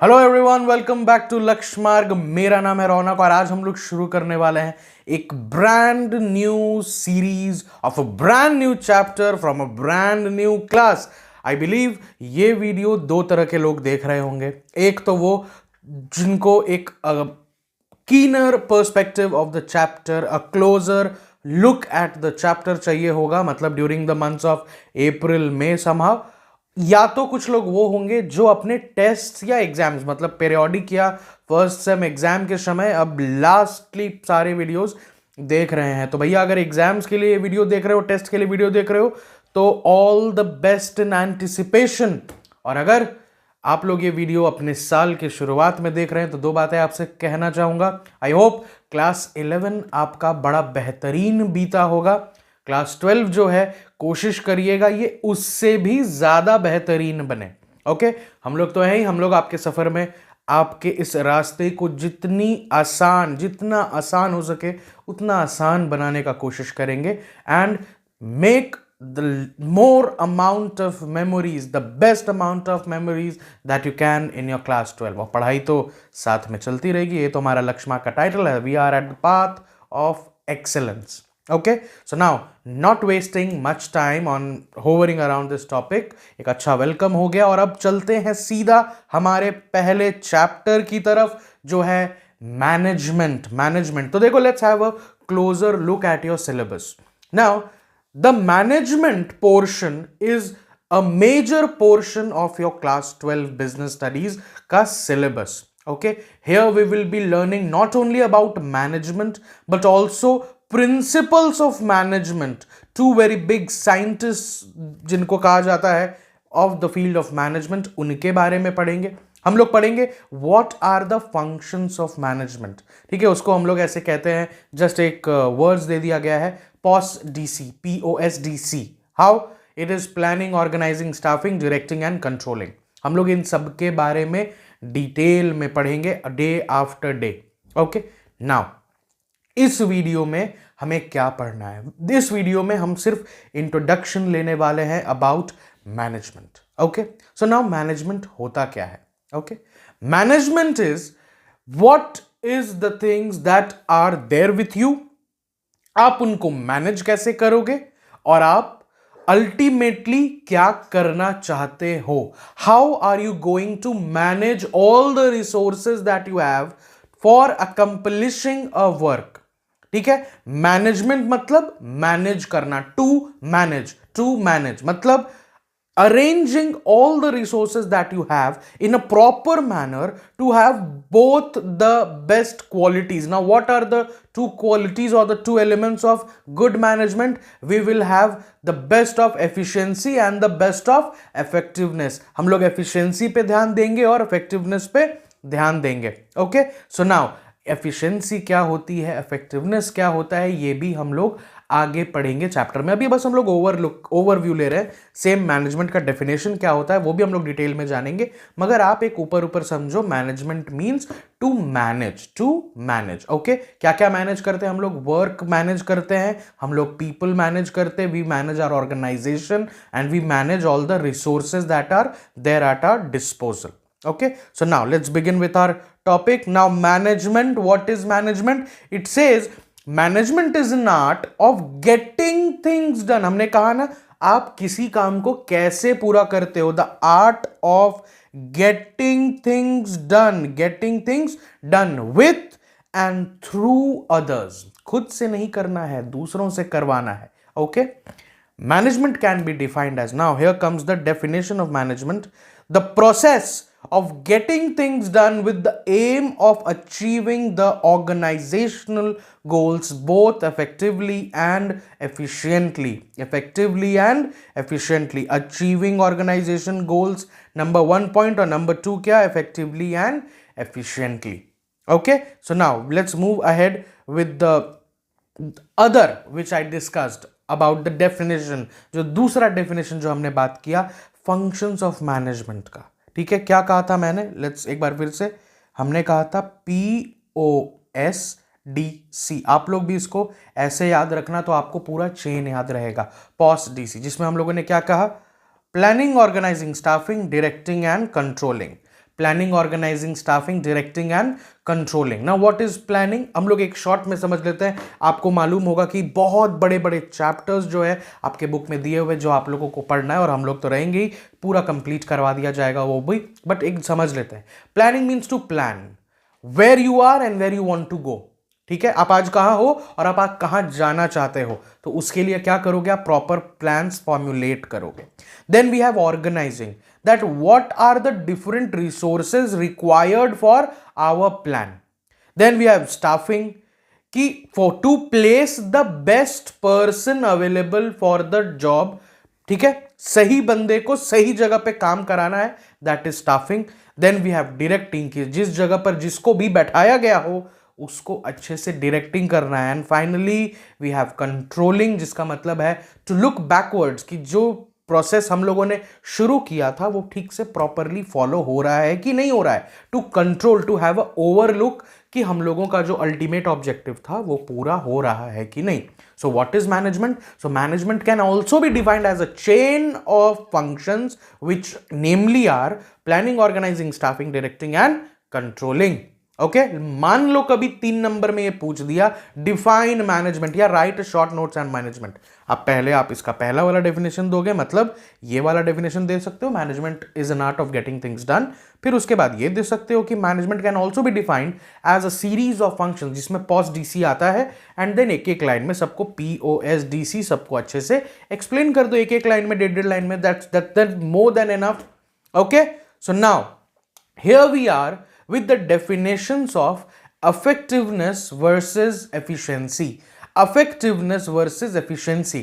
Hello everyone, welcome back to Lakshya Marg. मेरा नाम है रौनक और आज हम लोग शुरू करने वाले हैं एक brand new series of a brand new chapter from a brand new class. I believe ये वीडियो दो तरह के लोग देख रहे होंगे। एक तो वो जिनको एक keener perspective of the chapter, a closer look at the chapter चाहिए होगा, मतलब during the months of April May somehow. या तो कुछ लोग वो होंगे जो अपने टेस्ट या एग्जाम्स, मतलब पीरियोडिक या फर्स्ट सेम एग्जाम के समय अब लास्टली सारे वीडियोस देख रहे हैं। तो भैया अगर एग्जाम्स के लिए वीडियो देख रहे हो, टेस्ट के लिए वीडियो देख रहे हो, तो all the best in anticipation. और अगर आप लोग ये वीडियो अपने साल के शुरुआत में देख रहे हैं तो दो बातें आपसे कहना चाहूंगा। आई होप क्लास 11 आपका बड़ा बेहतरीन बीता होगा। क्लास 12 जो है कोशिश करिएगा ये उससे भी ज्यादा बेहतरीन बने। ओके, हम लोग तो हैं ही, हम लोग आपके सफर में आपके इस रास्ते को जितना आसान हो सके उतना आसान बनाने का कोशिश करेंगे and make the more amount of memories, the best amount of memories that you can in your class 12। और पढ़ाई तो साथ में चलती रहेगी, ये तो हमारा लक्ष्मा का टाइटल है। We are at the path of excellence. Okay, so now not wasting much time on hovering around this topic. एक अच्छा वेलकम हो गया और अब चलते हैं सीधा हमारे पहले चैप्टर की तरफ जो है मैनेजमेंट। तो देखो, let's have a closer look at your syllabus. Now the management portion is a major portion of your class 12 business studies ka syllabus. Okay, here we will be learning not only about management but also principles of management। Two very big scientists जिनको कहा जाता है of the field of management, उनके बारे में पढ़ेंगे। हम लोग पढ़ेंगे what are the functions of management. ठीक है, उसको हम लोग ऐसे कहते हैं, जस्ट एक वर्ड्स दे दिया गया है, POSDC, POSDC। How it is planning, organizing, staffing, directing and controlling. हम लोग इन सब के बारे में डिटेल में पढ़ेंगे day after day. Okay, now इस वीडियो में हमें क्या पढ़ना है? इस वीडियो में हम सिर्फ इंट्रोडक्शन लेने वाले हैं about management. Okay, so now management होता क्या है? Okay, management is what is the things that are there with you. आप उनको मैनेज कैसे करोगे और आप अल्टीमेटली क्या करना चाहते हो। How are you going to manage all the resources that you have for accomplishing a work. ठीक है, मैनेजमेंट मतलब मैनेज करना, टू मैनेज मतलब arranging all the resources that you have in a proper manner to have both the best qualities. Now what are the two qualities or the two elements of good management? We will have the best of efficiency and the best of effectiveness। हम लोग efficiency पे ध्यान देंगे और effectiveness पे ध्यान देंगे। Okay, so now efficiency क्या होती है, effectiveness क्या होता है, ये भी हम लोग आगे पढ़ेंगे चैप्टर में। अभी बस हम लोग ओवरव्यू ले रहे हैं। सेम मैनेजमेंट का डेफिनेशन क्या होता है वो भी हम लोग डिटेल में जानेंगे, मगर आप एक ऊपर समझो, management means to manage. Okay, क्या क्या मैनेज करते हैं हम लोग? वर्क मैनेज करते हैं, हम लोग पीपल मैनेज करते हैं, we manage our organization and we manage all the resources that are there at our disposal. Okay, so now let's begin with our topic. Now management, what is management? It says management is an art of getting things done। हमने कहा ना, आप किसी काम को कैसे पूरा करते हो, the art of getting things done with and through others। खुद से नहीं करना है, दूसरों से करवाना है। Okay, management can be defined as, now here comes the definition of management: the process of getting things done with the aim of achieving the organizational goals both effectively and efficiently। Achieving organization goals, number 1 point, or number 2 क्या? Effectively and efficiently। Okay, so now let's move ahead with the other which I discussed about the definition। जो दूसरा definition जो हमने बात किया functions of management का। ठीक है, क्या कहा था मैंने? लेट्स एक बार फिर से, हमने कहा था POSDC। आप लोग भी इसको ऐसे याद रखना तो आपको पूरा चेन याद रहेगा। POSDC, जिसमें हम लोगों ने क्या कहा? Planning, organizing, staffing, directing and controlling. Planning, organizing, staffing, directing and controlling. Now what is planning? हम लोग एक शॉर्ट में समझ लेते हैं. आपको मालूम होगा कि बहुत बड़े बड़े चैप्टर्स जो है आपके बुक में दिए हुए जो आप लोगों को पढ़ना है, और हम लोग तो रहेंगे ही, पूरा कंप्लीट करवा दिया जाएगा वो भी, बट एक समझ लेते हैं. Planning means to plan where you are and where you want to go. ठीक है, आप आज कहां हो और आप आज कहां जाना चाहते हो, तो उसके लिए क्या करोगे? आप प्रॉपर प्लान्स फॉर्मुलेट करोगे. Then we have organizing, that what are the different resources required for our plan. Then we have staffing, कि for to place the best person available for the job. ठीक है, सही बंदे को सही जगह पे काम कराना है, that is staffing. Then we have directing, कि जिस जगह पर जिसको भी बैठाया गया हो उसको अच्छे से डायरेक्टिंग करना है. And finally we have controlling, जिसका मतलब है टू लुक बैकवर्ड्स, कि जो प्रोसेस हम लोगों ने शुरू किया था वो ठीक से प्रॉपरली फॉलो हो रहा है कि नहीं हो रहा है. To control, to have a overlook, कि हम लोगों का जो अल्टीमेट ऑब्जेक्टिव था वो पूरा हो रहा है कि नहीं. So what is management? So management can also be defined as a chain of functions which namely are planning, organizing, staffing, directing and controlling. Okay, मान लो कभी 3 नंबर में ये पूछ दिया डिफाइन मैनेजमेंट या write short notes and management. अब पहले आप इसका पहला वाला डेफिनेशन दोगे, मतलब ये वाला डेफिनेशन दे सकते हो, management is an art of getting things done. फिर उसके बाद ये दे सकते हो कि management can also be defined as a series of function, जिसमें पॉस डीसी आता है, एंड देन एक एक लाइन में सबको POS DC सबको अच्छे से एक्सप्लेन कर दो, एक एक लाइन में, 1.5 लाइन में. That's more than enough. Okay, so now here we are with the definitions of effectiveness versus efficiency. effectiveness versus efficiency.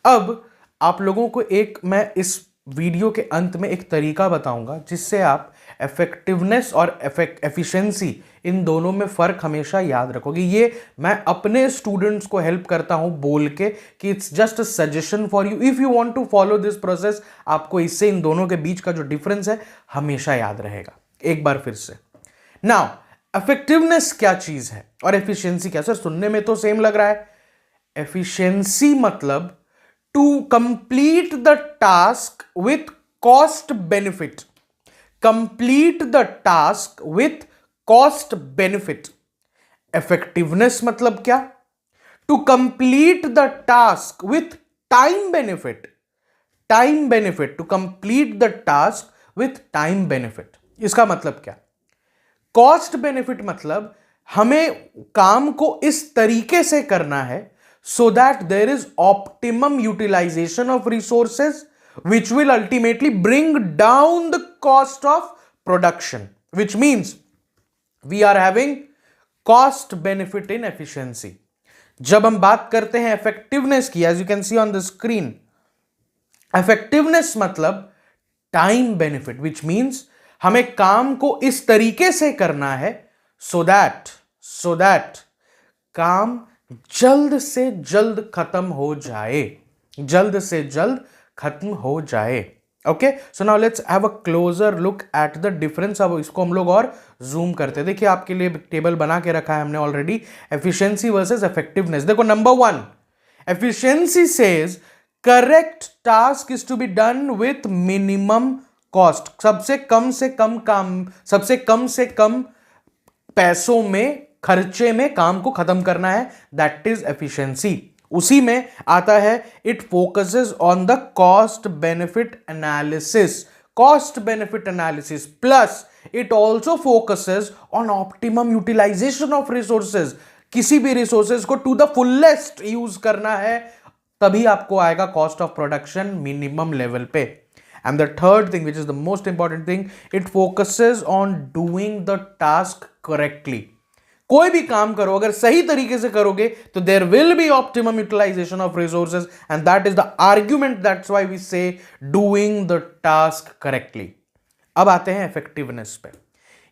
अब आप लोगों को मैं इस वीडियो के अंत में एक तरीका बताऊंगा जिससे आप इफेक्टिवनेस और एफिशिएंसी इन दोनों में फर्क हमेशा याद रखोगे. ये मैं अपने स्टूडेंट्स को हेल्प करता हूं बोल के कि it's just a suggestion for you. If you want to follow this process, आपको इससे इन दोनों के बीच का जो डिफरेंस है हमेशा याद रहेगा. एक बार फिर से, नाउ इफेक्टिवनेस क्या चीज है और एफिशिएंसी क्या? सर सुनने में तो सेम लग रहा है. एफिशिएंसी मतलब to complete the task with cost benefit. Complete the task with cost benefit. Effectiveness मतलब क्या? To complete the task with time benefit. Time benefit, to complete the task with time benefit. इसका मतलब क्या? Cost benefit मतलब हमें काम को इस तरीके से करना है so that there is optimum utilization of resources which will ultimately bring down the cost of production, which means we are having cost benefit in efficiency. जब हम बात करते हैं इफेक्टिवनेस की, as you can see on the screen, effectiveness मतलब time benefit, which means हमें काम को इस तरीके से करना है सो दैट काम जल्द से जल्द खत्म हो जाए, जल्द से जल्द खत्म हो जाए. Okay, so now let's have a closer look at the difference. अब इसको हम लोग और जूम करते हैं. देखिए आपके लिए टेबल बना के रखा है हमने ऑलरेडी, एफिशिएंसी वर्सेस इफेक्टिवनेस. देखो number 1, efficiency says correct task is to be done with minimum cost. सबसे कम से कम काम, सबसे कम से कम पैसों में, खर्चे में काम को खत्म करना है. That is efficiency. उसी में आता है it focuses on the cost benefit analysis. Cost benefit analysis plus it also focuses on optimum utilization of resources. किसी भी रिसोर्सेज को टू द फुलेस्ट यूज करना है, तभी आपको आएगा cost of production minimum level पे. And the third thing, which is the most important thing, it focuses on doing the task correctly. कोई भी काम करो अगर सही तरीके से करोगे तो there will be optimum utilization of resources, and that is the argument. That's why we say doing the task correctly. अब आते हैं effectiveness पे.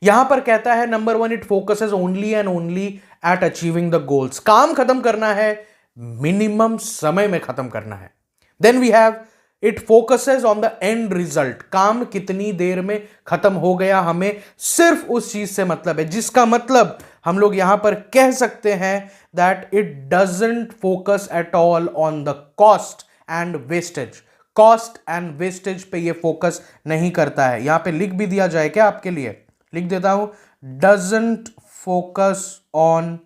यहां पर कहता है number 1, it focuses only and only at achieving the goals. काम खत्म करना है, मिनिमम समय में खत्म करना है. Then we have it focuses on the end result. काम कितनी देर में खत्म हो गया, हमें सिर्फ उस चीज से मतलब है, जिसका मतलब हम लोग यहां पर कह सकते हैं that it doesn't focus at all on the cost and wastage. Cost and wastage पे ये फोकस नहीं करता है। यहां पे लिख भी दिया जाए क्या आपके लिए, लिख देता हूं, doesn't focus on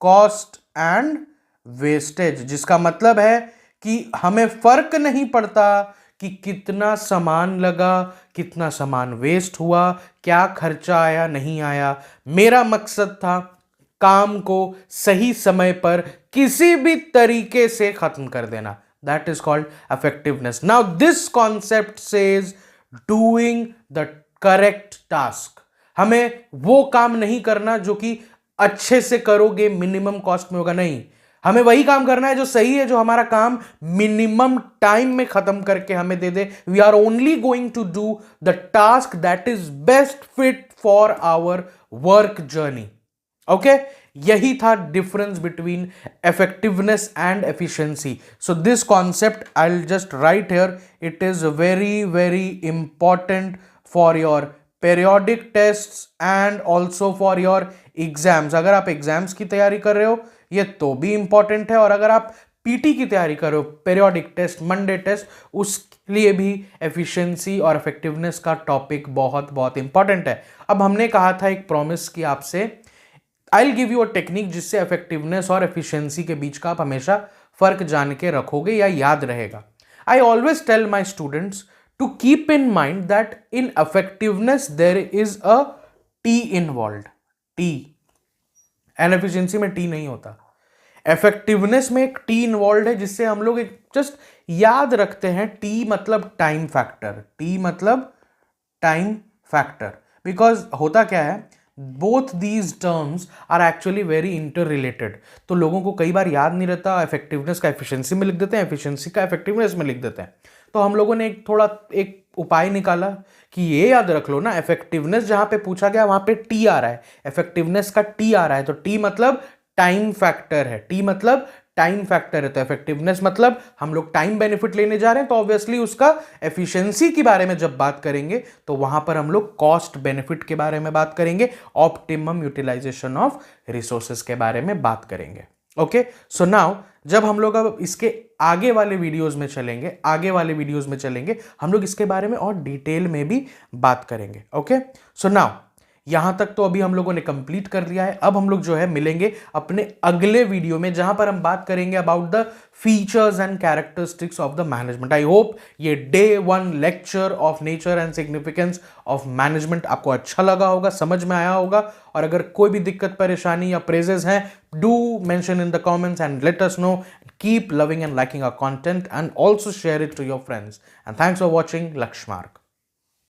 cost and wastage, जिसका मतलब है कि हमें फर्क नहीं पड़ता कि कितना सामान लगा, कितना सामान वेस्ट हुआ, क्या खर्चा आया नहीं आया। मेरा मकसद था काम को सही समय पर किसी भी तरीके से खत्म कर देना। That is called effectiveness. Now this concept says doing the correct task. हमें वो काम नहीं करना जो कि अच्छे से करोगे मिनिमम कॉस्ट में होगा, नहीं, हमें वही काम करना है जो सही है, जो हमारा काम मिनिमम टाइम में खत्म करके हमें दे दे। We are only going to do the task that is best fit for our work journey. Okay, यही था difference between effectiveness and efficiency. So this concept I will just write here, it is very very important for your periodic tests and also for your exams. अगर आप exams की तैयारी कर रहे हो ये तो भी इंपॉर्टेंट है, और अगर आप पीटी की तैयारी कर रहे हो, पेरियोडिक टेस्ट, मंडे टेस्ट, उसके लिए भी एफिशिएंसी और इफेक्टिवनेस का टॉपिक बहुत बहुत इंपॉर्टेंट है। अब हमने कहा था एक प्रॉमिस की आपसे, I will give you a technique जिससे इफेक्टिवनेस और एफिशिएंसी के बीच का आप हमेशा फर्क जान के रखोगे या याद रहेगा। I always tell my students to keep in mind that in effectiveness there is a T involved, T, and efficiency में टी नहीं होता। इफेक्टिवनेस में एक टी इन्वॉल्व है जिससे हम लोग एक जस्ट याद रखते हैं, टी मतलब टाइम फैक्टर, टी मतलब टाइम फैक्टर। बिकॉज होता क्या है, both these terms are actually very inter related. तो लोगों को कई बार याद नहीं रहता, इफेक्टिवनेस का एफिशिएंसी में लिख देते हैं, एफिशिएंसी का इफेक्टिवनेस में लिख देते हैं। तो हम लोगों ने एक उपाय निकाला कि ये याद रख लो ना, इफेक्टिवनेस जहां पे पूछा गया वहां पे टी आ रहा है, इफेक्टिवनेस का टी आ रहा है, तो टी मतलब टाइम फैक्टर है, टी मतलब टाइम फैक्टर है। तो इफेक्टिवनेस मतलब हम लोग टाइम बेनिफिट लेने जा रहे हैं, तो ऑब्वियसली उसका एफिशिएंसी के बारे में जब बात करेंगे तो वहां पर हम लोग कॉस्ट बेनिफिट के बारे में बात करेंगे, ऑप्टिमम यूटिलाइजेशन ऑफ रिसोर्सेज के बारे में बात करेंगे। ओके, सो नाउ जब हम लोग अब इसके आगे वाले वीडियोस में चलेंगे, हम लोग इसके बारे में और डिटेल में भी बात करेंगे। ओके, सो नाउ यहां तक तो अभी हम लोगों ने कंप्लीट कर लिया है। अब हम लोग जो है मिलेंगे अपने अगले वीडियो में, जहां पर हम बात करेंगे about the features and characteristics of the management. I hope ये day 1 lecture of nature and significance of management आपको अच्छा लगा होगा, समझ में आया होगा। और अगर कोई भी दिक्कत परेशानी या प्रेजेस हैं, do mention in the comments and let us know. Keep loving and liking our content and also share it to your friends. And thanks for watching Lakshmark.